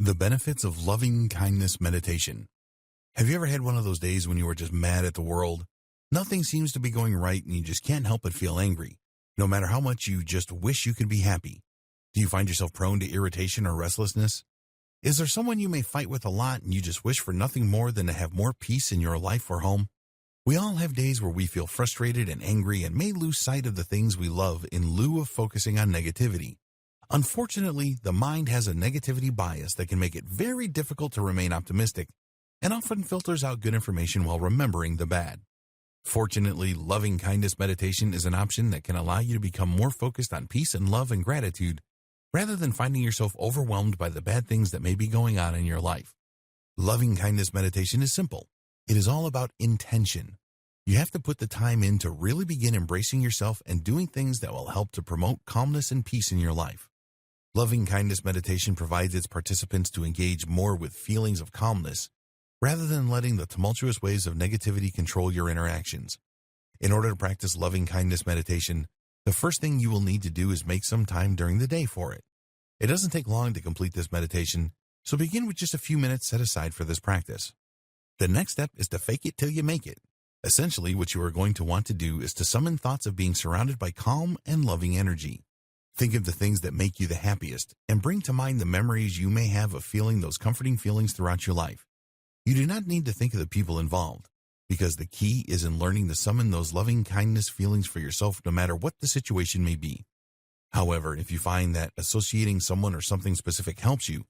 The benefits of loving kindness meditation. Have you ever had one of those days when you were just mad at the world? Nothing seems to be going right and you just can't help but feel angry, no matter how much you just wish you could be happy. Do you find yourself prone to irritation or restlessness? Is there someone you may fight with a lot and you just wish for nothing more than to have more peace in your life or home? We all have days where we feel frustrated and angry and may lose sight of the things we love in lieu of focusing on negativity. Unfortunately, the mind has a negativity bias that can make it very difficult to remain optimistic and often filters out good information while remembering the bad. Fortunately, loving kindness meditation is an option that can allow you to become more focused on peace and love and gratitude rather than finding yourself overwhelmed by the bad things that may be going on in your life. Loving kindness meditation is simple. It is all about intention. You have to put the time in to really begin embracing yourself and doing things that will help to promote calmness and peace in your life. Loving kindness meditation provides its participants to engage more with feelings of calmness rather than letting the tumultuous waves of negativity control your interactions. In order to practice loving kindness meditation, the first thing you will need to do is make some time during the day for it. It doesn't take long to complete this meditation, so begin with just a few minutes set aside for this practice. The next step is to fake it till you make it. Essentially, what you are going to want to do is to summon thoughts of being surrounded by calm and loving energy. Think of the things that make you the happiest and bring to mind the memories you may have of feeling those comforting feelings throughout your life. You do not need to think of the people involved, because the key is in learning to summon those loving kindness feelings for yourself no matter what the situation may be. However, if you find that associating someone or something specific helps you,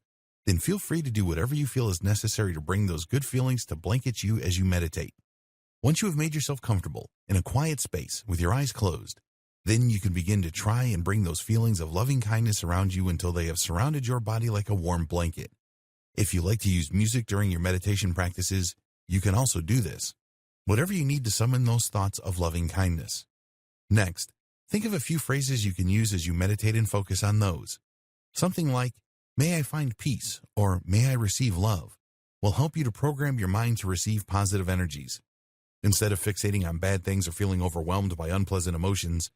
then feel free to do whatever you feel is necessary to bring those good feelings to blanket you as you meditate. Once you have made yourself comfortable in a quiet space with your eyes closed, then you can begin to try and bring those feelings of loving kindness around you until they have surrounded your body like a warm blanket. If you like to use music during your meditation practices, you can also do this. Whatever you need to summon those thoughts of loving kindness. Next, think of a few phrases you can use as you meditate and focus on those. Something like, "May I find peace," or "May I receive love," will help you to program your mind to receive positive energies. Instead of fixating on bad things or feeling overwhelmed by unpleasant emotions,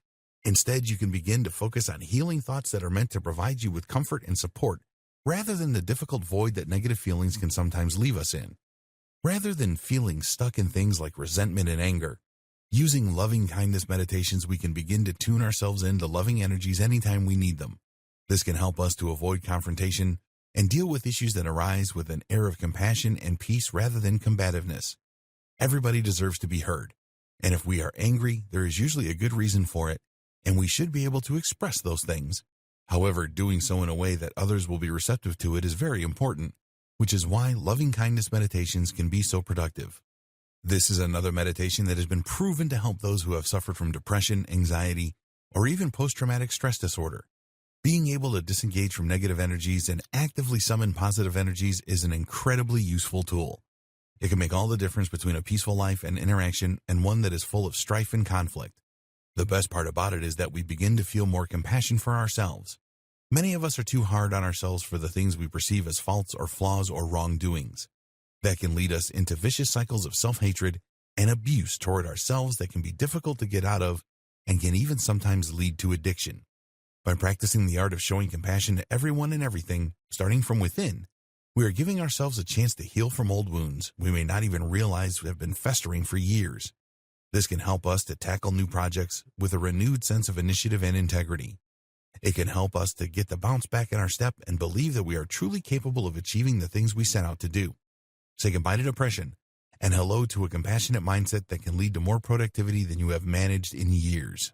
instead, you can begin to focus on healing thoughts that are meant to provide you with comfort and support rather than the difficult void that negative feelings can sometimes leave us in. Rather than feeling stuck in things like resentment and anger, using loving kindness meditations, we can begin to tune ourselves into loving energies anytime we need them. This can help us to avoid confrontation and deal with issues that arise with an air of compassion and peace rather than combativeness. Everybody deserves to be heard, and if we are angry, there is usually a good reason for it, and we should be able to express those things. However, doing so in a way that others will be receptive to it is very important, which is why loving kindness meditations can be so productive. This is another meditation that has been proven to help those who have suffered from depression, anxiety, or even post-traumatic stress disorder. Being able to disengage from negative energies and actively summon positive energies is an incredibly useful tool. It can make all the difference between a peaceful life and interaction and one that is full of strife and conflict. The best part about it is that we begin to feel more compassion for ourselves. Many of us are too hard on ourselves for the things we perceive as faults or flaws or wrongdoings. That can lead us into vicious cycles of self-hatred and abuse toward ourselves that can be difficult to get out of and can even sometimes lead to addiction. By practicing the art of showing compassion to everyone and everything, starting from within, we are giving ourselves a chance to heal from old wounds we may not even realize have been festering for years. This can help us to tackle new projects with a renewed sense of initiative and integrity. It can help us to get the bounce back in our step and believe that we are truly capable of achieving the things we set out to do. Say goodbye to depression and hello to a compassionate mindset that can lead to more productivity than you have managed in years.